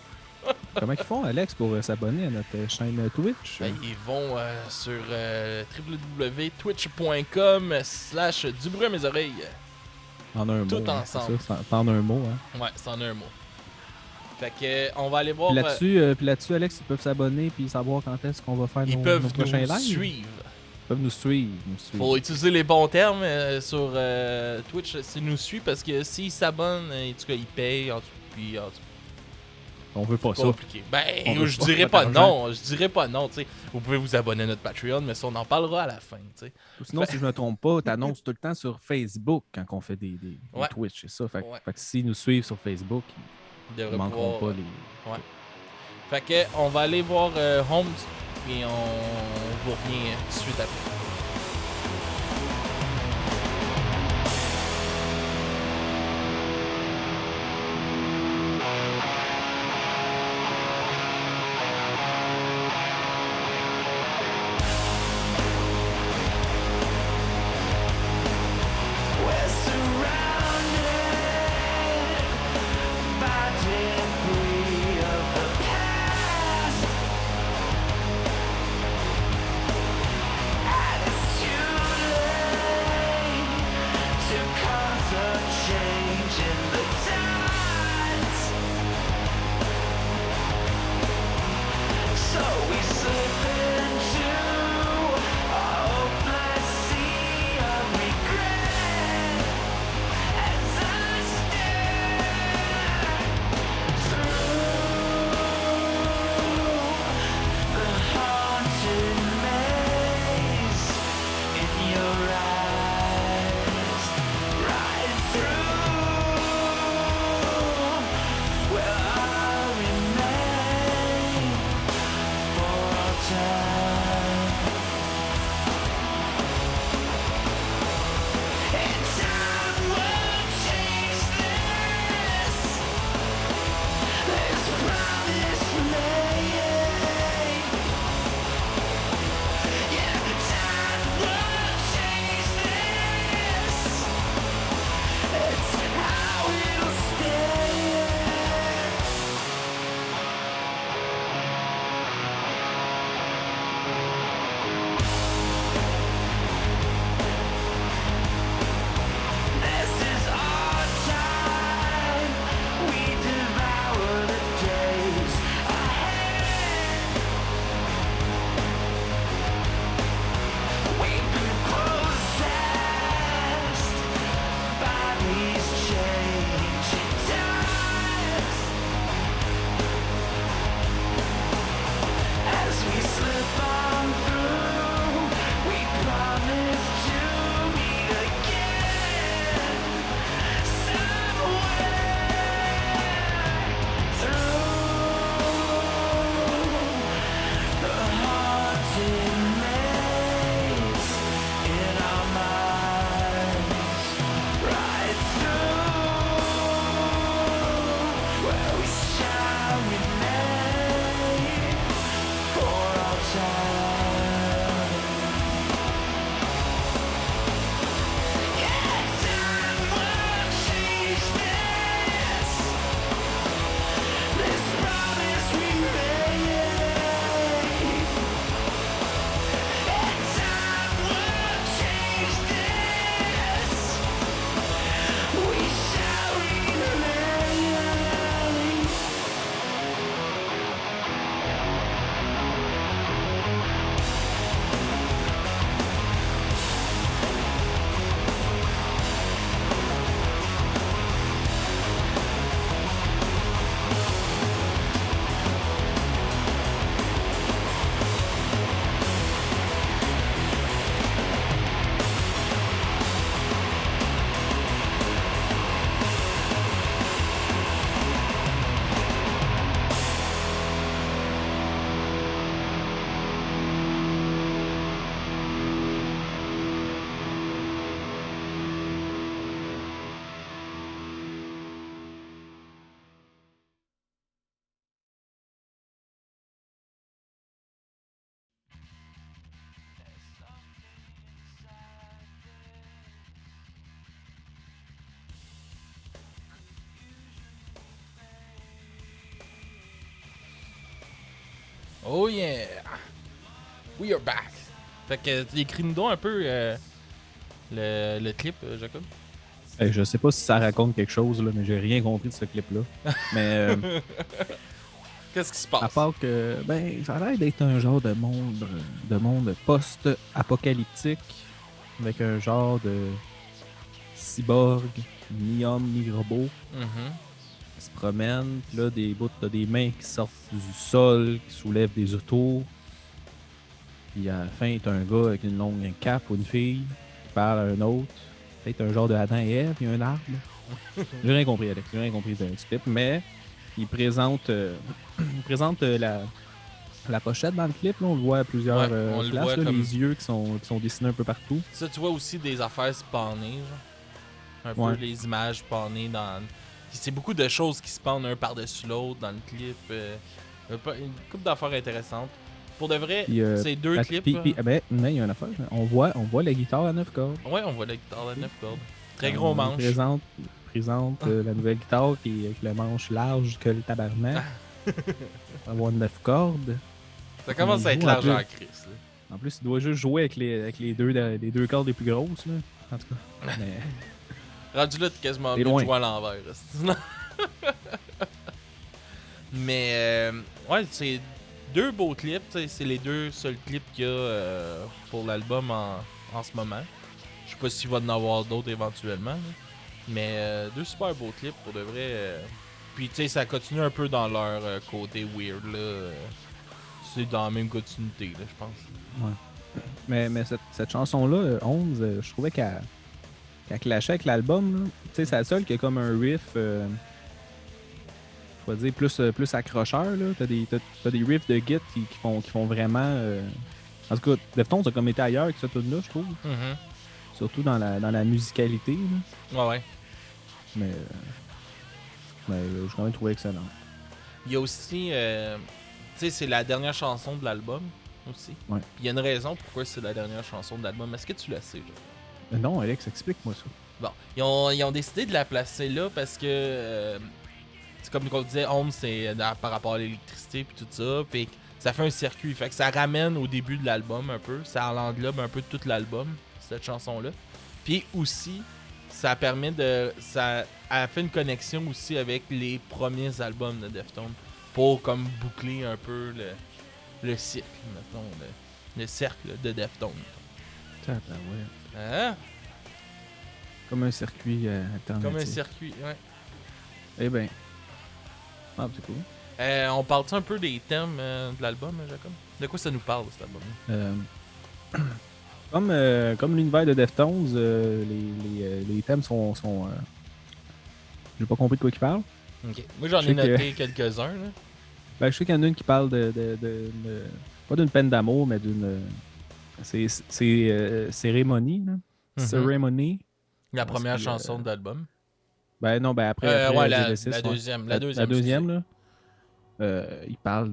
Comment ils font, Alex, pour s'abonner à notre chaîne Twitch? Ben, ils vont sur www.twitch.com/dubreuil à mes oreilles. En un Tout mot. Hein, ensemble. c'est ça, c'est en un mot. Hein. Ouais, c'est en un mot. Fait que on va aller voir. Puis là-dessus, Alex, ils peuvent s'abonner puis savoir quand est-ce qu'on va faire Ils nos peuvent prochains nous lives. suivre. Ils peuvent nous suivre. Faut utiliser les bons termes sur Twitch. S'ils nous suivent parce que s'ils s'abonnent, en tout cas, ils payent. Puis, en tout cas, On veut pas c'est ça. compliqué. Ben, On veut je pas dirais votre pas argent. non. Je dirais pas non. T'sais. Vous pouvez vous abonner à notre Patreon, mais ça, on en parlera à la fin. T'sais. Ou sinon, si je me trompe pas, tu annonces tout le temps sur Facebook quand on fait des Ouais. Twitch, c'est ça. Fait Ouais. que s'ils nous suivent sur Facebook, Ils ils devraient ne manqueront pouvoir, pas les. Ouais. Fait que on va aller voir Holmes et on vous revient tout de suite après. We're surrounded by debris of the past. At Oh yeah! We are back! Fait que écris-nous donc un peu le clip, Jacob. Je sais pas si ça raconte quelque chose, là, mais j'ai rien compris de ce clip-là. Mais Qu'est-ce qui se à passe? part que, ben, ça a l'air d'être un genre de monde post-apocalyptique avec un genre de cyborg, mi-homme, mi-robot Mhm. qui se promène. Puis là, t'as des mains qui sortent du sol, qui soulèvent des autos. Puis à la fin, t'as un gars avec une longue cape ou une fille qui parle à un autre. Peut-être un genre de Adam et Ève, il y a un arbre. J'ai rien compris, Alex. J'ai rien compris du clip, mais il présente, la pochette dans le clip. Là, on le voit à plusieurs Ouais, on le places. voit Là, comme- les yeux qui sont dessinés un peu partout. Ça, tu vois aussi des affaires spawnées, genre. Un Ouais. peu les images spawnées dans. Puis c'est beaucoup de choses qui spawnent un par-dessus l'autre dans le clip. Une couple d'affaires intéressantes. Pour de vrai, Puis, ces deux clips. Mais il y a une affaire. On voit la guitare à 9 cordes. Ouais, on voit la guitare à 9 cordes. Très On gros nous manche. présente la nouvelle guitare qui est avec le manche large que le tabarnak. On va avoir 9 cordes. Ça commence à être joue en l'argent plus. en crise. Là. En plus, il doit juste jouer avec les deux cordes les plus grosses. Là. En tout cas. Mais, Rendu là, t'es quasiment C'est mieux de loin. jouer à l'envers. Là. Mais, ouais, c'est deux beaux clips. T'sais, c'est les deux seuls clips qu'il y a pour l'album en ce moment. Je sais pas s'il va en avoir d'autres éventuellement. Là. Mais deux super beaux clips pour de vrai. Puis, tu sais, ça continue un peu dans leur côté weird. Là. C'est dans la même continuité, là, je pense. mais cette chanson-là, 11, je trouvais qu'elle clashait avec l'album. Tu sais, c'est la seule qui a comme un riff, je vais dire, plus accrocheur. Là. T'as des riffs de git qui font vraiment. En tout cas, Deftones a comme été ailleurs que cette tune-là, je trouve. Mhm. Surtout dans la musicalité. Là. Ouais, ouais. Mais j'ai quand même trouvé excellent. Il y a aussi, tu sais, c'est la dernière chanson de l'album aussi. Ouais. Puis il y a une raison pourquoi c'est la dernière chanson de l'album. Est-ce que tu le sais, genre? Non, Alex, explique-moi ça. Bon, ils ont décidé de la placer là parce que, c'est comme on disait, Home, c'est par rapport à l'électricité puis tout ça. Puis ça fait un circuit. Fait que ça ramène au début de l'album un peu. Ça englobe un peu tout l'album, cette chanson-là. Puis aussi, ça permet de. Ça a fait une connexion aussi avec les premiers albums de Deftones pour comme boucler un peu le cycle, mettons, le cercle de Deftones. Ouais. Hein? Comme un circuit alternatif. Comme un circuit, ouais. Eh ben. Ah, c'est cool. On parle-tu un peu des thèmes de l'album, Jacob? De quoi ça nous parle, cet album? Comme l'univers de Deftones, les thèmes sont j'ai pas compris de quoi ils parlent. Ok. Moi, j'en Je ai sais que- noté quelques-uns. Là. Ben, je sais qu'il y en a une qui parle pas d'une peine d'amour, mais d'une. C'est cérémonie, là. Mhm. Ceremony. La Parce première que, chanson de l'album. Ben non, ben après Ouais, la Genesis, ouais. deuxième. La La deuxième. deuxième, là. Il parle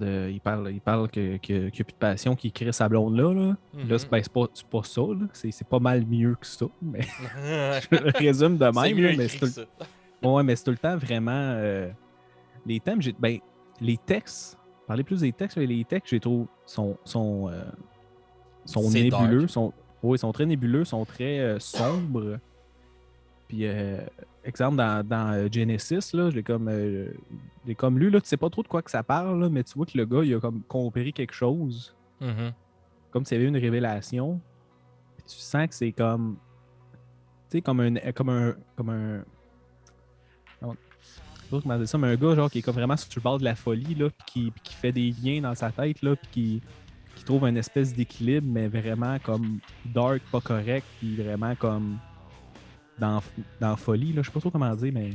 qu'il n'y a plus de passion, qu'il crée sa blonde là. Là, Mhm. là c'est pas ça. Là. C'est pas mal mieux que ça. Mais je le résume de C'est même. mieux Là, mais écrit que ça. Ouais, mais c'est tout le temps vraiment. Les thèmes, les textes, parler plus des textes, les textes, je trouve, sont C'est nébuleux. dark. Ils sont très nébuleux, sont très sombres. Puis, exemple, dans Genesis, là, j'ai comme lu, là, tu sais pas trop de quoi que ça parle, là, mais tu vois que le gars, il a comme compris quelque chose, Mhm. comme s'il y avait une révélation. Puis tu sens que c'est comme. Tu sais, comme un. Non, je sais pas comment dire ça, mais un gars genre qui est comme vraiment sur le bord de la folie, là, puis qui fait des liens dans sa tête, là, puis qui trouve une espèce d'équilibre, mais vraiment comme dark, pas correct, puis vraiment comme dans la folie, là. Je sais pas trop comment dire, mais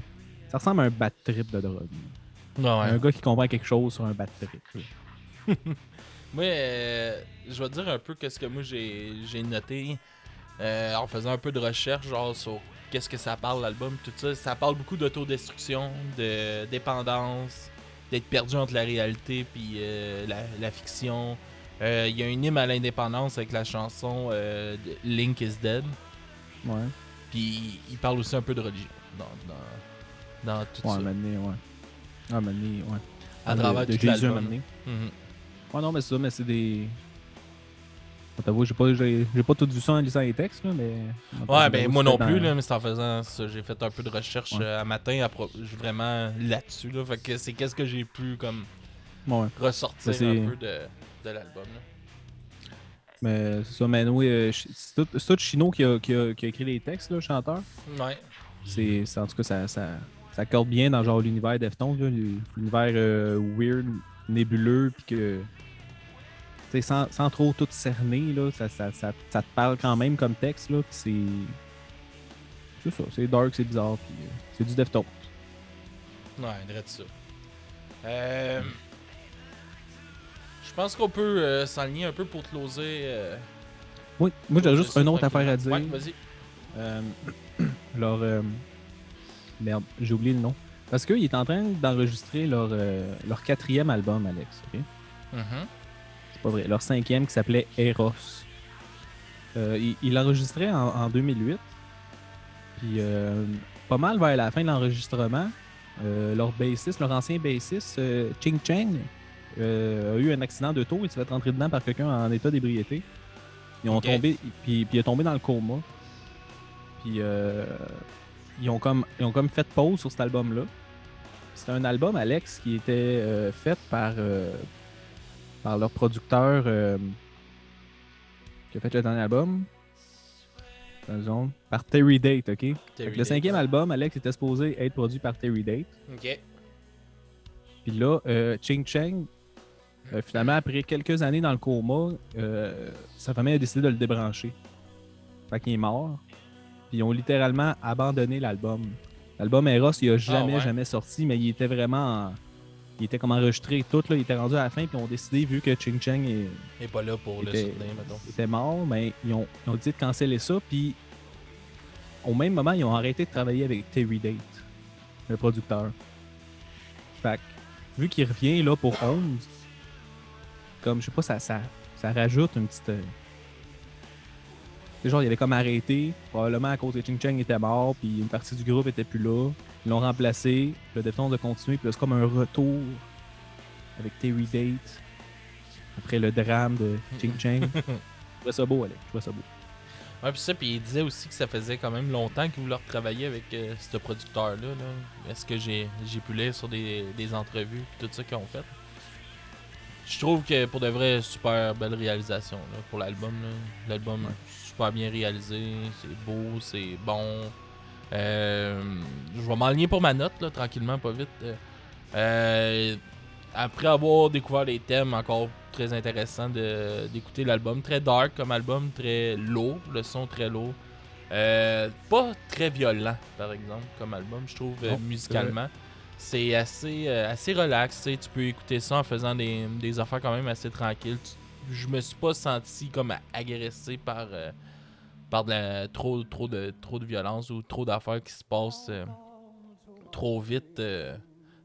ça ressemble à un bad trip de drogue. Ouais, ouais. Un gars qui comprend quelque chose sur un bad trip. Là. Moi, je vais te dire un peu qu'est-ce que moi j'ai noté en faisant un peu de recherche, genre sur qu'est-ce que ça parle l'album, tout ça. Ça parle beaucoup d'autodestruction, de dépendance, d'être perdu entre la réalité puis la fiction. Il y a une hymne à l'indépendance avec la chanson Link is Dead. Ouais. Puis il parle aussi un peu de religion dans tout ça. Ouais, à un moment donné, ouais. À À travers de tout Jésus, à un l'album. moment donné. Mhm. Ouais, non, mais c'est ça, mais c'est des. Je t'avoue, j'ai pas tout vu ça en lisant les textes, là, mais. Ouais, ben moi non plus, dans... là, mais c'est en faisant ça. J'ai fait un peu de recherche à matin vraiment là-dessus. Là, fait que c'est qu'est-ce que j'ai pu comme Ouais. ressortir Ben, un peu de l'album. Là. Mais c'est ça, mais oui, c'est tout Chino qui a écrit les textes, là, le chanteur. Ouais. En tout cas, ça accorde bien dans genre l'univers Deftones, là, l'univers weird, nébuleux, puis que. Tu sais, sans trop tout cerner, là, ça te parle quand même comme texte, là, puis c'est ça, c'est dark, c'est bizarre, puis c'est du Deftones. Ouais, direct ça. Je pense qu'on peut s'enligner un peu pour closer. Oui, moi j'ai closer juste ça une autre affaire à tranquillement. dire. Ouais, vas-y. Leur. Merde, j'ai oublié le nom. Parce qu'il est en train d'enregistrer leur 4e album, Alex. Ok? Mhm. C'est pas vrai. Leur 5e qui s'appelait Eros. Il l'enregistrait en 2008. Puis pas mal vers la fin de l'enregistrement, leur bassiste, leur ancien bassiste, Ching Cheng, a eu un accident d'auto. Il s'est fait rentrer dedans par quelqu'un en état d'ébriété. Ils ont Ok. tombé, puis il est tombé dans le coma. Puis ils ont comme fait pause sur cet album-là. C'était un album, Alex, qui était fait par leur producteur qui a fait le dernier album. Par Terry Date, OK? Fait que le 5e album, Alex, était supposé être produit par Terry Date. Ok. Puis là, Ching Cheng, finalement, après quelques années dans le coma, sa famille a décidé de le débrancher. Fait qu'il est mort. Puis ils ont littéralement abandonné l'album. L'album Eros, il a jamais sorti, mais il était vraiment... Il était comme enregistré et tout, là. Il était rendu à la fin, puis ils ont décidé, vu que Ching Cheng Et pas là pour le soutenir, mettons. était mort, mais ils ont décidé de canceller ça, puis au même moment, ils ont arrêté de travailler avec Terry Date, le producteur. Fait que, vu qu'il revient là pour 11, comme, je sais pas, ça rajoute une petite... C'est genre, il avait comme arrêté, probablement à cause que Ching Cheng était mort, puis une partie du groupe était plus là. Ils l'ont remplacé, le Deftones a continué, puis là, c'est comme un retour avec Terry Date, après le drame de Ching Cheng. Je trouvais ça beau, Alex, je trouvais ça beau. Ouais, puis ça, puis il disait aussi que ça faisait quand même longtemps qu'il voulait retravailler avec ce producteur-là. Là. Est-ce que j'ai pu lire sur des entrevues puis tout ça qu'ils ont fait? Je trouve que pour de vrai, super belle réalisation là, pour l'album. Là. L'album super bien réalisé, c'est beau, c'est bon. Je vais m'aligner pour ma note, là, tranquillement, pas vite. Après avoir découvert les thèmes encore très intéressants d'écouter l'album, très dark comme album, très lourd, le son très lourd. Pas très violent, par exemple, comme album, je trouve, musicalement. C'est assez relax, tu peux écouter ça en faisant des affaires quand même assez tranquilles. Je me suis pas senti comme agressé par trop de violence ou trop d'affaires qui se passent trop vite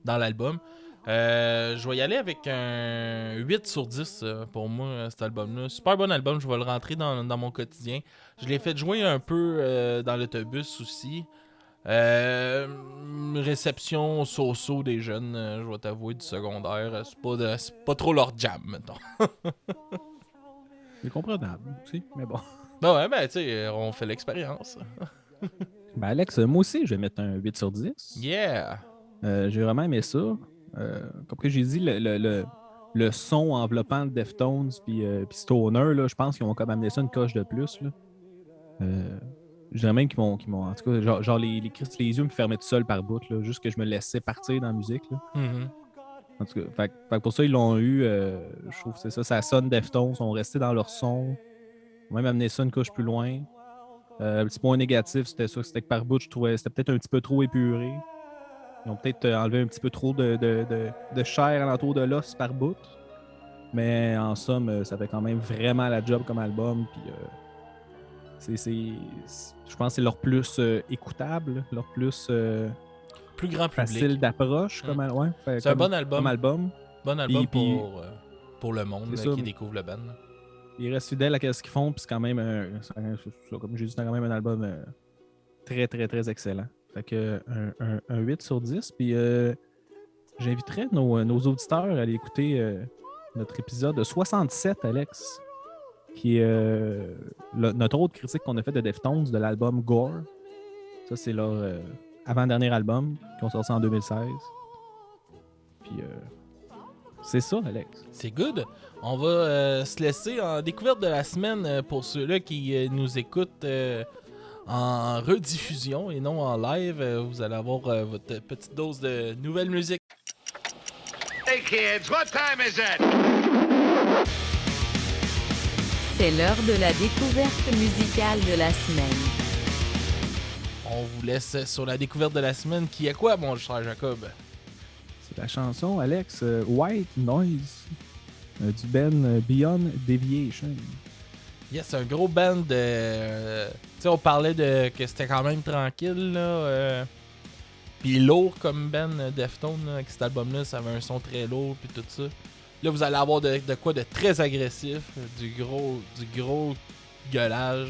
dans l'album. Je vais y aller avec un 8 sur 10 pour moi, cet album-là. Super bon album, je vais le rentrer dans mon quotidien. Je l'ai fait jouer un peu dans l'autobus aussi. Réception so-so des jeunes, je vais t'avouer, du secondaire. C'est pas trop leur jam, mettons. C'est comprenable aussi, mais bon. Ben ouais, ben tu sais, on fait l'expérience. Ben Alex, moi aussi, je vais mettre un 8 sur 10. Yeah! J'ai vraiment aimé ça. Comme que j'ai dit, le son enveloppant de Deftones puis Stoner, là, je pense qu'ils vont comme amener ça une coche de plus. Là. Je dirais même qu'ils m'ont. En tout cas, genre les yeux me fermaient tout seul par bout, là, juste que je me laissais partir dans la musique. Là. Mm-hmm. En tout cas, fait que pour ça, ils l'ont eu. Je trouve que c'est ça. Ça sonne Deftones, ils sont restés dans leur son. Ils ont même amené ça une coche plus loin. Le petit point négatif, c'était ça. C'était que par bout, je trouvais c'était peut-être un petit peu trop épuré. Ils ont peut-être enlevé un petit peu trop de chair alentour de l'os par bout. Mais en somme, ça fait quand même vraiment la job comme album. Puis je pense que c'est leur plus écoutable, leur plus Plus grand public. facile d'approche. Comme, ouais, c'est un bon album. Comme album. Bon album Puis, pour le monde là, qui découvre le band. Là. Ils restent fidèles à ce qu'ils font. Puis c'est quand même, comme j'ai dit, c'est quand même un album très, très, très excellent. Fait que un 8 sur 10. Puis j'inviterais nos auditeurs à aller écouter notre épisode 67, Alex, qui est notre autre critique qu'on a fait de Deftones, de l'album Gore. Ça, c'est leur avant-dernier album, qui ont sorti en 2016. Puis, c'est ça, Alex. C'est good. On va se laisser en découverte de la semaine pour ceux-là qui nous écoutent en rediffusion et non en live. Vous allez avoir votre petite dose de nouvelle musique. Hey kids, what time is it? C'est l'heure de la découverte musicale de la semaine. On vous laisse sur la découverte de la semaine. Qui est quoi, mon cher Jacob? C'est la chanson, Alex, White Noise, du band Beyond Deviation. Yes, c'est un gros band de... tu sais, on parlait de que c'était quand même tranquille, là. Puis lourd comme band Deftones, là, avec cet album-là, ça avait un son très lourd, puis tout ça. Là, vous allez avoir de quoi de très agressif, du gros gueulage.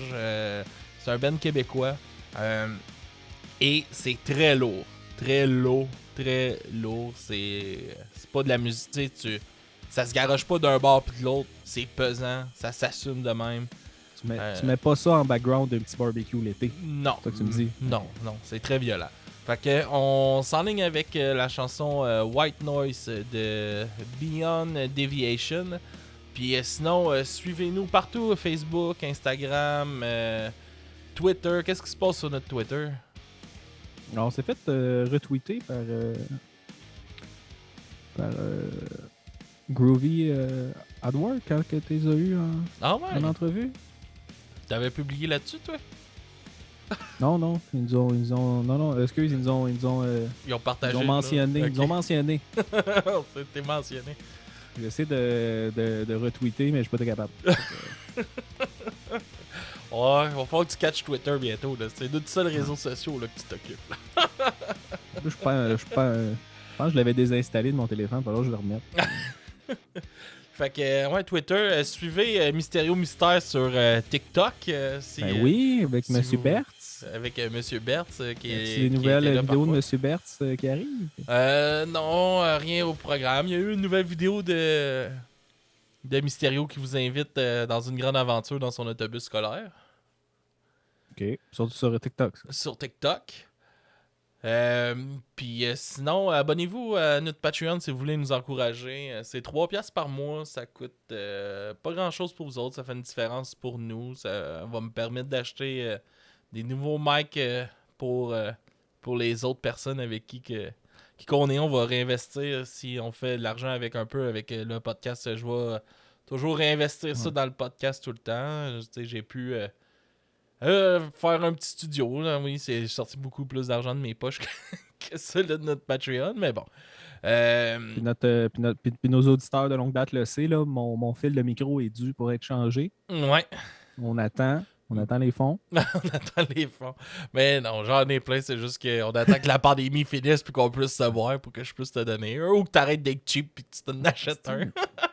C'est un band québécois. Et c'est très lourd. Très lourd. C'est pas de la musique, tu sais, ça se garoche pas d'un bord puis de l'autre. C'est pesant, ça s'assume de même. Tu mets pas ça en background d'un petit barbecue l'été. Non. C'est ça que tu me dis. Non, c'est très violent. Fait que on s'enligne avec la chanson White Noise de Beyond Deviation. Puis sinon, suivez-nous partout, Facebook, Instagram, Twitter. Qu'est-ce qui se passe sur notre Twitter? Alors, on s'est fait retweeter par Groovy AdWork quand tu les as eu en entrevue. T'avais publié là-dessus, toi? Non, ils nous ont, excuse, ils nous ont Ils ont partagé. ils nous ont mentionné. C'était mentionné. J'essaie de retweeter, mais je suis pas très capable. Ouais, il va falloir que tu catches Twitter bientôt. Là. C'est deux seuls réseaux sociaux là, que tu t'occupes. Je pense que je l'avais désinstallé de mon téléphone, alors je vais le remettre. Fait que, ouais, Twitter, suivez Mysterio Mystère sur TikTok. Oui, avec si Monsieur vous- Bertz. Avec Monsieur Bertz qui est. C'est les nouvelles qui était là vidéos de parfois. Monsieur Bertz qui arrivent. Non, rien au programme. Il y a eu une nouvelle vidéo de Mysterio qui vous invite dans une grande aventure dans son autobus scolaire. OK. Surtout sur TikTok. Ça. Sur TikTok. Puis sinon, abonnez-vous à notre Patreon si vous voulez nous encourager. C'est 3$ par mois. Ça coûte pas grand-chose pour vous autres. Ça fait une différence pour nous. Ça va me permettre d'acheter des nouveaux mics pour les autres personnes avec qui qu'on est. On va réinvestir si on fait de l'argent avec le podcast. Je vais toujours réinvestir ça dans le podcast tout le temps. Tu sais, j'ai pu... faire un petit studio, là, oui, c'est sorti beaucoup plus d'argent de mes poches que ça là, de notre Patreon, mais bon. Puis nos auditeurs de longue date le savent, là, mon fil de micro est dû pour être changé. Ouais, On attend les fonds. on attend les fonds. Mais non, j'en ai plein, c'est juste qu'on attend que la pandémie finisse puis qu'on puisse se voir pour que je puisse te donner un, ou que t'arrêtes d'être cheap puis que tu t'en achètes un.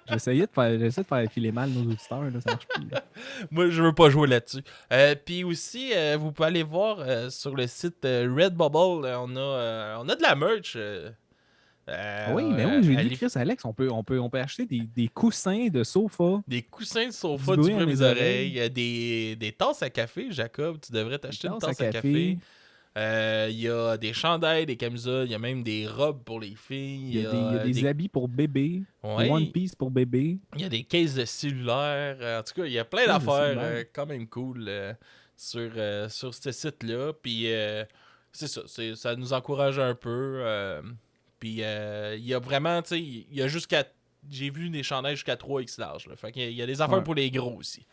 J'essayais de faire filer mal nos auditeurs, là, ça marche plus. Là. Moi, je veux pas jouer là-dessus. Puis aussi, vous pouvez aller voir sur le site Redbubble, on a de la merch. Oui, j'ai dit, allez- Chris, Alex, on peut acheter des coussins de sofa. Des coussins de sofa Du du bruit à bruit à mes mes oreilles. Des tasses à café, Jacob. Tu devrais t'acheter une tasse à café. Il y a des chandails, des camisoles. Il y a même des robes pour les filles. Il y a des habits pour bébé. Ouais. One Piece pour bébé. Il y a des cases de cellulaire. En tout cas, il y a plein Cases de d'affaires cellulaire. quand même cool sur ce site-là. Puis c'est ça. Ça nous encourage un peu. Puis il y a vraiment, tu sais, il y a jusqu'à... J'ai vu des chandails jusqu'à 3X large. Là. Fait qu'il y a des affaires Ouais. pour les gros aussi.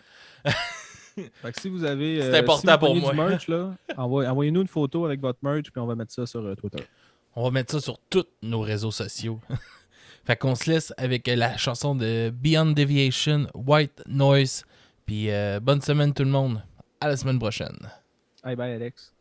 Fait que si vous avez C'est important si vous pour prenez moi. du merch, là, envoyez-nous une photo avec votre merch, puis on va mettre ça sur Twitter. On va mettre ça sur tous nos réseaux sociaux. Fait qu'on se laisse avec la chanson de Beyond Deviation, White Noise. Puis bonne semaine tout le monde. À la semaine prochaine. Bye bye, Alex.